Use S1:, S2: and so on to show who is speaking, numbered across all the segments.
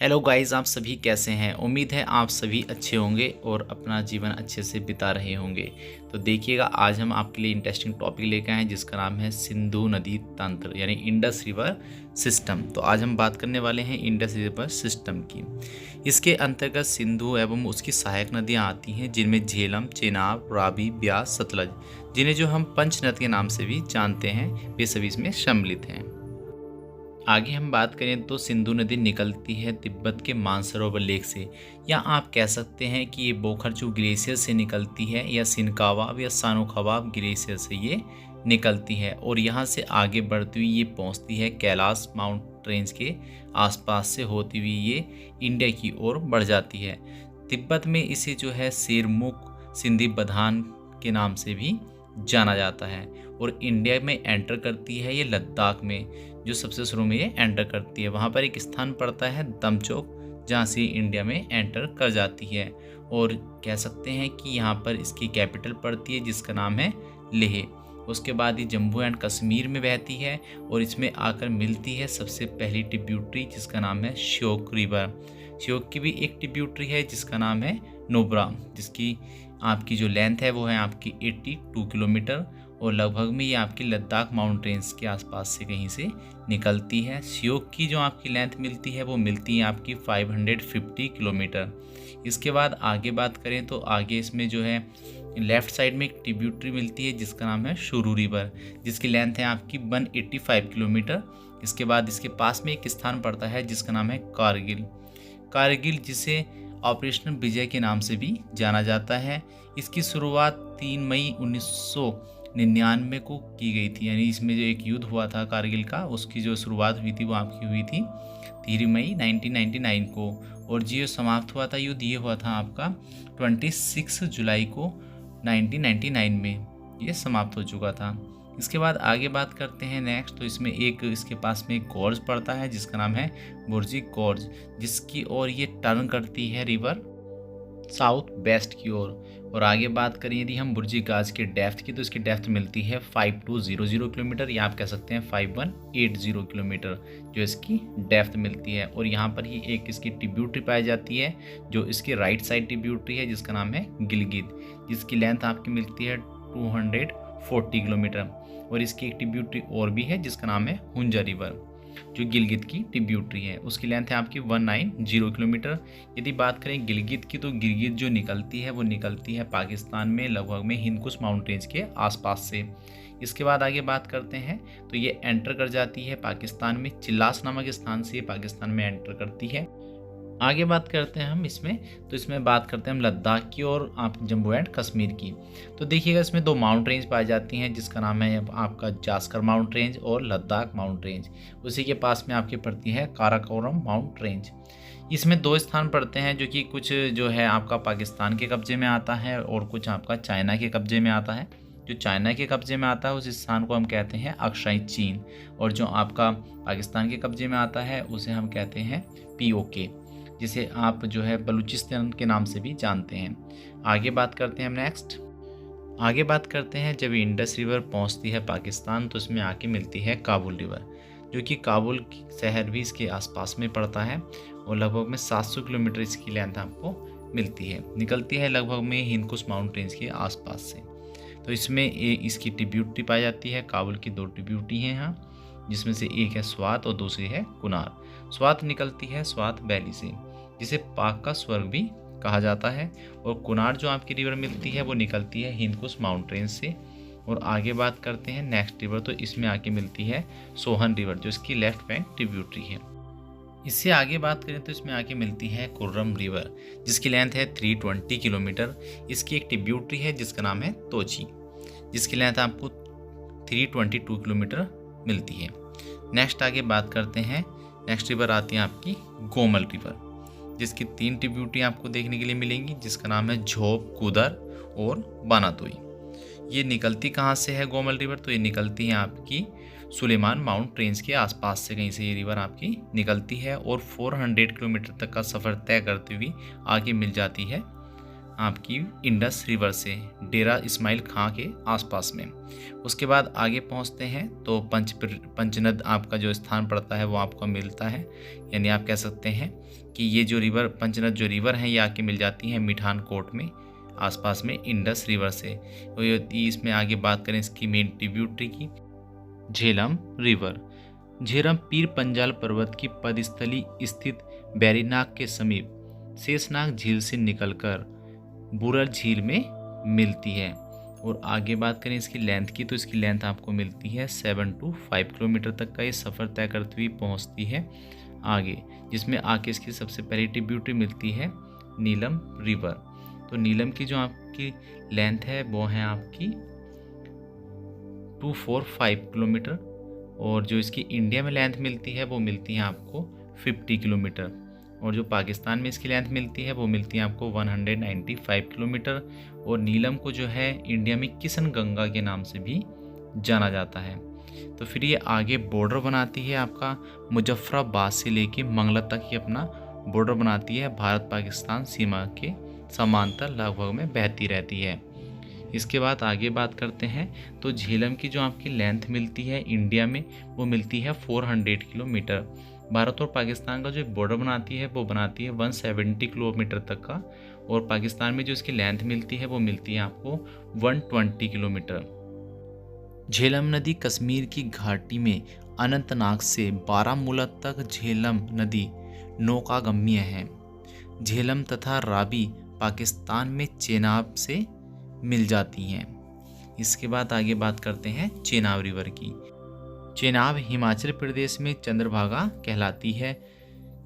S1: Hello guys, आप सभी कैसे हैं। उम्मीद है आप सभी अच्छे होंगे और अपना जीवन अच्छे से बिता रहे होंगे। तो देखिएगा, आज हम आपके लिए इंटरेस्टिंग टॉपिक लेकर आए हैं जिसका नाम है सिंधु नदी तंत्र यानी इंडस रिवर सिस्टम। तो आज हम बात करने वाले हैं इंडस रिवर सिस्टम की। इसके अंतर्गत सिंधु एवं उसकी सहायक नदियाँ आती हैं जिनमें झेलम, चेनाब, रावी, ब्यास, सतलज, जिन्हें जो हम पंच नद के नाम से भी जानते हैं, वे सभी इसमें सम्मिलित हैं। आगे हम बात करें तो सिंधु नदी निकलती है तिब्बत के मानसरोवर लेक से, या आप कह सकते हैं कि ये बोखरचू ग्लेशियर से निकलती है, या सिनकावाब या सानोखवाब ग्लेशियर से ये निकलती है और यहाँ से आगे बढ़ती हुई ये पहुँचती है कैलाश माउंट रेंज के आसपास से होती हुई ये इंडिया की ओर बढ़ जाती है। तिब्बत में इसे जो है सिरमुख सिंधी बधान के नाम से भी जाना जाता है और इंडिया में एंटर करती है ये लद्दाख में, जो सबसे शुरू में ये एंटर करती है। वहाँ पर एक स्थान पड़ता है दमचौक, जहाँ से इंडिया में एंटर कर जाती है और कह सकते हैं कि यहाँ पर इसकी कैपिटल पड़ती है जिसका नाम है लेह। उसके बाद ये जम्मू एंड कश्मीर में बहती है और इसमें आकर मिलती है सबसे पहली ट्रिब्यूटरी जिसका नाम है श्योक रिवर। श्योक की भी एक ट्रिब्यूटरी है जिसका नाम है नुब्रा, जिसकी आपकी जो लेंथ है वो है आपकी 82 किलोमीटर और लगभग में ये आपकी लद्दाख माउंटेन्स के आसपास से कहीं से निकलती है। श्योक की जो आपकी लेंथ मिलती है वो मिलती है आपकी 550 किलोमीटर। इसके बाद आगे बात करें तो आगे इसमें जो है लेफ़्ट साइड में एक ट्रिब्यूटरी मिलती है जिसका नाम है शुरू रिवर, जिसकी लेंथ है आपकी 185 किलोमीटर। इसके बाद इसके पास में एक स्थान पड़ता है जिसका नाम है कारगिल। कारगिल जिसे ऑपरेशन विजय के नाम से भी जाना जाता है। इसकी शुरुआत 3 मई 1999 को की गई थी, यानी इसमें जो एक युद्ध हुआ था कारगिल का, उसकी जो शुरुआत हुई थी वो आपकी हुई थी 3 मई 1999 को, और जो समाप्त हुआ था युद्ध ये हुआ था आपका 26 जुलाई को 1999 में ये समाप्त हो चुका था। इसके बाद आगे बात करते हैं नेक्स्ट, तो इसमें एक इसके पास में एक गॉर्ज पड़ता है जिसका नाम है बुर्जी गॉर्ज, जिसकी ओर ये टर्न करती है रिवर साउथ वेस्ट की ओर। और आगे बात करें यदि हम बुर्जी गाज के डेप्थ की, तो इसकी डेप्थ मिलती है 5200 किलोमीटर, या आप कह सकते हैं 5180 किलोमीटर जो इसकी डेप्थ मिलती है। और यहाँ पर ही एक इसकी ट्रिब्यूटरी पाई जाती है जो इसकी राइट साइड ट्रिब्यूटरी है जिसका नाम है गिलगित, जिसकी लेंथ आपकी मिलती है 240 किलोमीटर। और इसकी एक ट्रिब्यूटरी और भी है जिसका नाम है हुंजा रिवर, जो गिलगित की ट्रिब्यूटरी है, उसकी लेंथ है आपकी 190 किलोमीटर। यदि बात करें गिलगित की, तो गिलगित जो निकलती है वो निकलती है पाकिस्तान में लगभग में हिंदकुश माउंटेन्स के आसपास से। इसके बाद आगे बात करते हैं तो ये एंटर कर जाती है पाकिस्तान में, चिल्लास नामक स्थान से ये पाकिस्तान में एंटर करती है। आगे बात करते हैं हम इसमें, तो इसमें बात करते हैं हम लद्दाख की और आप जम्मू एंड कश्मीर की। तो देखिएगा इसमें 2 माउंट रेंज पाई जाती हैं जिसका नाम है आपका जास्कर माउंट रेंज और लद्दाख माउंट रेंज। उसी के पास में आपकी पड़ती है काराकोरम माउंट रेंज। इसमें 2 स्थान पड़ते हैं जो कि कुछ जो है आपका पाकिस्तान के कब्जे में आता है और कुछ आपका चाइना के कब्जे में आता है। जो चाइना के कब्जे में आता है उस स्थान को हम कहते हैं अक्साई चीन, और जो आपका पाकिस्तान के कब्जे में आता है उसे हम कहते हैं POK, जिसे आप जो है बलूचिस्तान के नाम से भी जानते हैं। आगे बात करते हैं हम नेक्स्ट। आगे बात करते हैं जब इंडस रिवर पहुंचती है पाकिस्तान तो इसमें आके मिलती है काबुल रिवर, जो कि काबुल शहर भी इसके आसपास में पड़ता है और लगभग में 700 किलोमीटर इसकी लेंथ आपको मिलती है। निकलती है लगभग में हिंदकुश माउंटेन्स के आसपास से। तो इसमें इसकी ट्रिब्यूटरी पाई जाती है। काबुल की 2 ट्रिब्यूटरी हैं यहाँ, जिसमें से एक है स्वात और दूसरी है कुनार। स्वात निकलती है स्वात वैली से, जिसे पाक का स्वर्ग भी कहा जाता है, और कुनार जो आपकी रिवर मिलती है वो निकलती है हिंदकुश माउंटेन से। और आगे बात करते हैं नेक्स्ट रिवर, तो इसमें आके मिलती है सोहन रिवर जो इसकी लेफ्ट बैंक ट्रिब्यूटरी है। इससे आगे बात करें तो इसमें आके मिलती है कुर्रम रिवर जिसकी लेंथ है 320 किलोमीटर। इसकी एक ट्रिब्यूटरी है जिसका नाम है तोची, जिसकी लेंथ आपको 322 किलोमीटर मिलती है। नेक्स्ट आगे बात करते हैं, नेक्स्ट रिवर आती है आपकी गोमल रिवर, जिसकी 3 ट्रिब्यूटरी आपको देखने के लिए मिलेंगी जिसका नाम है झोप, कुदर और बानातोई। ये निकलती कहाँ से है गोमल रिवर, तो ये निकलती है आपकी सुलेमान माउंट रेंज के आसपास से कहीं से ये रिवर आपकी निकलती है और 400 किलोमीटर तक का सफ़र तय करते हुए आगे मिल जाती है आपकी इंडस रिवर से, डेरा इस्माइल खां के आसपास में। उसके बाद आगे पहुंचते हैं तो पंचनद आपका जो स्थान पड़ता है वो आपको मिलता है। यानी आप कह सकते हैं कि ये जो रिवर पंचनद जो रिवर है ये आके मिल जाती है मिठान कोट में आसपास में इंडस रिवर से। और इसमें आगे बात करें इसकी मेन ट्रिब्यूटरी की, झेलम रिवर। झेलम पीर पंजाल पर्वत की पदस्थली स्थित बैरीनाग के समीप शेषनाग झील से निकलकर बुरल झील में मिलती है। और आगे बात करें इसकी लेंथ की तो इसकी लेंथ आपको मिलती है 7 to 5 किलोमीटर तक का ये सफ़र तय करती हुई पहुंचती है आगे, जिसमें आके इसकी सबसे पहली ट्रिब्यूटरी मिलती है नीलम रिवर। तो नीलम की जो आपकी लेंथ है वो है आपकी 245 किलोमीटर, और जो इसकी इंडिया में लेंथ मिलती है वो मिलती है आपको 50 किलोमीटर, और जो पाकिस्तान में इसकी लेंथ मिलती है वो मिलती है आपको 195 किलोमीटर। और नीलम को जो है इंडिया में किशन गंगा के नाम से भी जाना जाता है। तो फिर ये आगे बॉर्डर बनाती है आपका मुजफ्फराबाद से लेके मंगला तक, ये अपना बॉर्डर बनाती है भारत पाकिस्तान सीमा के समांतर लगभग में बहती रहती है। इसके बाद आगे बात करते हैं तो झेलम की जो आपकी लेंथ मिलती है इंडिया में वो मिलती है 400 किलोमीटर। भारत और पाकिस्तान का जो बॉर्डर बनाती है वो बनाती है 170 किलोमीटर तक का, और पाकिस्तान में जो इसकी लेंथ मिलती है वो मिलती है आपको 120 किलोमीटर। झेलम नदी कश्मीर की घाटी में अनंतनाग से बारामूला तक झेलम नदी नौकागम्य है। झेलम तथा रावी पाकिस्तान में चेनाब से मिल जाती हैं। इसके बाद आगे बात करते हैं चेनाब रिवर की। चेनाब हिमाचल प्रदेश में चंद्रभागा कहलाती है।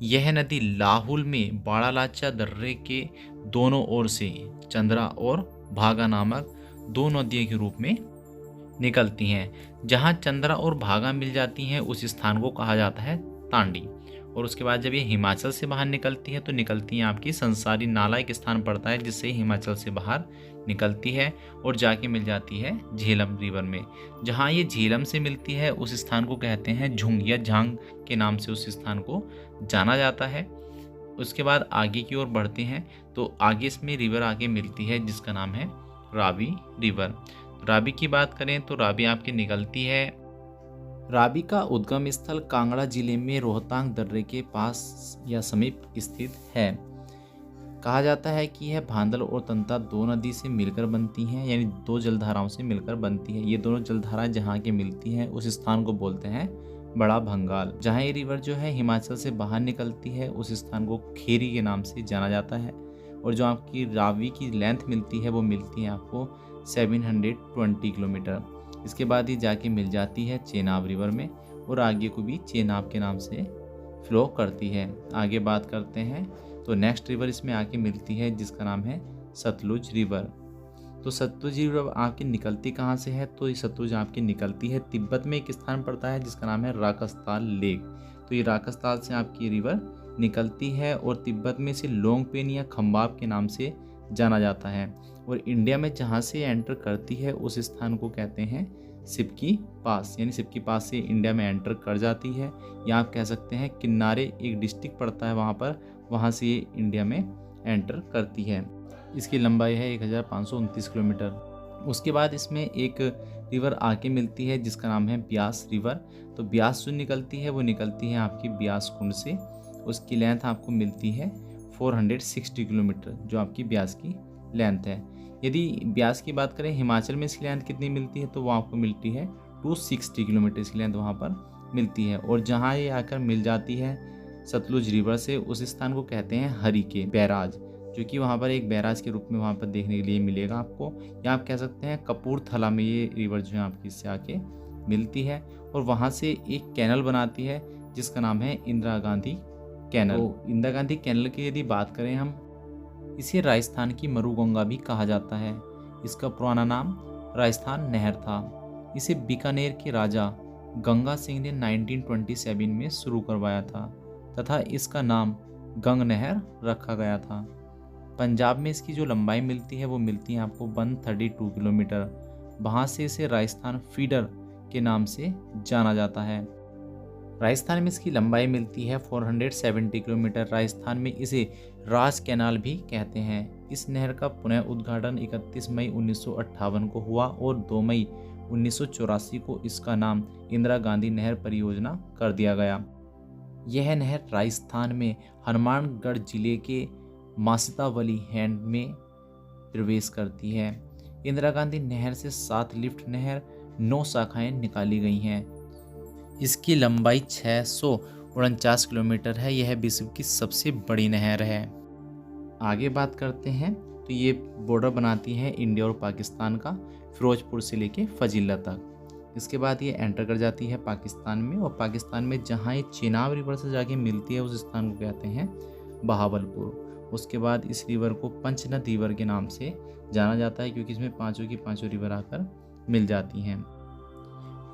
S1: यह नदी लाहुल में बाड़ालाचा दर्रे के दोनों ओर से चंद्रा और भागा नामक दो नदियों के रूप में निकलती हैं। जहां चंद्रा और भागा मिल जाती हैं उस स्थान को कहा जाता है तांडी। और उसके बाद जब ये हिमाचल से बाहर निकलती है तो निकलती हैं आपकी संसारी नाला, एक स्थान पड़ता है जिससे हिमाचल से बाहर निकलती है और जाके मिल जाती है झेलम रिवर में। जहाँ ये झेलम से मिलती है उस स्थान को कहते हैं झुंग या झांग के नाम से उस स्थान को जाना जाता है। उसके बाद आगे की ओर बढ़ते हैं तो आगे इसमें रिवर आगे मिलती है जिसका नाम है रावी रिवर। रावी की बात करें तो रावी आपकी निकलती है, रावी का उद्गम स्थल कांगड़ा जिले में रोहतांग दर्रे के पास या समीप स्थित है। कहा जाता है कि यह भांदल और तंता दो नदी से मिलकर बनती हैं, यानी दो जलधाराओं से मिलकर बनती है। ये दोनों जलधाराएं जहाँ के मिलती हैं उस स्थान को बोलते हैं बड़ा भंगाल। जहाँ ये रिवर जो है हिमाचल से बाहर निकलती है उस स्थान को खेरी के नाम से जाना जाता है। और जो आपकी रावी की लेंथ मिलती है वो मिलती है आपको 720 किलोमीटर। इसके बाद ही जाके मिल जाती है चेनाब रिवर में, और आगे को भी चेनाब के नाम से फ्लो करती है। आगे बात करते हैं तो नेक्स्ट रिवर इसमें आके मिलती है जिसका नाम है सतलुज रिवर। तो सतलुज रिवर आपकी निकलती कहाँ से है, तो ये सतलुज आपकी निकलती है तिब्बत में, एक स्थान पड़ता है जिसका नाम है राकस्ताल लेक। तो ये राकस्ताल से आपकी रिवर निकलती है और तिब्बत में से लोंगपेन या खम्बाब के नाम से जाना जाता है। और इंडिया में जहाँ से एंटर करती है उस स्थान को कहते हैं सिपकी पास, यानी सिपकी पास से इंडिया में एंटर कर जाती है, या आप कह सकते हैं किन्नारे एक डिस्ट्रिक्ट पड़ता है वहाँ से ये इंडिया में एंटर करती है। इसकी लंबाई है 1529 किलोमीटर। उसके बाद इसमें एक रिवर आके मिलती है जिसका नाम है ब्यास रिवर। तो ब्यास जो निकलती है वो निकलती है आपकी ब्यास कुंड से। उसकी लेंथ आपको मिलती है 460 किलोमीटर, जो आपकी ब्यास की लेंथ है। यदि ब्यास की बात करें हिमाचल में इसकी लेंथ कितनी मिलती है तो वो आपको मिलती है 260 किलोमीटर इसकी लेंथ वहाँ पर मिलती है। और जहाँ ये आकर मिल जाती है सतलुज रिवर से उस स्थान को कहते हैं हरिके बैराज, जो कि वहाँ पर एक बैराज के रूप में वहाँ पर देखने के लिए मिलेगा आपको। या आप कह सकते हैं कपूरथला में ये रिवर जो है आपकी इससे आके मिलती है, और वहाँ से एक कैनल बनाती है जिसका नाम है इंदिरा गांधी कैनल। तो इंदिरा गांधी कैनल की यदि बात करें हम, इसे राजस्थान की मरुगंगा भी कहा जाता है। इसका पुराना नाम राजस्थान नहर था। इसे बीकानेर के राजा गंगा सिंह ने 1927 में शुरू करवाया था तथा इसका नाम गंग नहर रखा गया था। पंजाब में इसकी जो लंबाई मिलती है वो मिलती है आपको 132 किलोमीटर। वहाँ से इसे राजस्थान फीडर के नाम से जाना जाता है। राजस्थान में इसकी लंबाई मिलती है 470 किलोमीटर। राजस्थान में इसे राज कैनाल भी कहते हैं। इस नहर का पुनः उद्घाटन 31 मई 1958 को हुआ और 2 मई 1984 को इसका नाम इंदिरा गांधी नहर परियोजना कर दिया गया। यह नहर राजस्थान में हनुमानगढ़ जिले के मासितावली हैंड में प्रवेश करती है। इंदिरा गांधी नहर से 7 लिफ्ट नहर 9 शाखाएं निकाली गई हैं। इसकी लंबाई 649 किलोमीटर है। यह विश्व की सबसे बड़ी नहर है। आगे बात करते हैं तो ये बॉर्डर बनाती है इंडिया और पाकिस्तान का, फिरोजपुर से लेके फजीला तक। इसके बाद ये एंटर कर जाती है पाकिस्तान में, और पाकिस्तान में जहाँ ये चेनाब रिवर से जाके मिलती है उस स्थान को कहते हैं बहावलपुर। उसके बाद इस रिवर को पंचनद रिवर के नाम से जाना जाता है, क्योंकि इसमें पांचों की पांचों रिवर आकर मिल जाती हैं।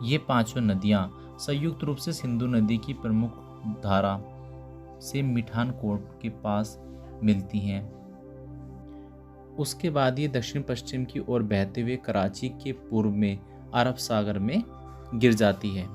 S1: ये पांचों नदियाँ संयुक्त रूप से सिंधु नदी की प्रमुख धारा से मिठानकोट के पास मिलती हैं। उसके बाद ये दक्षिण पश्चिम की ओर बहते हुए कराची के पूर्व में अरब सागर में गिर जाती है।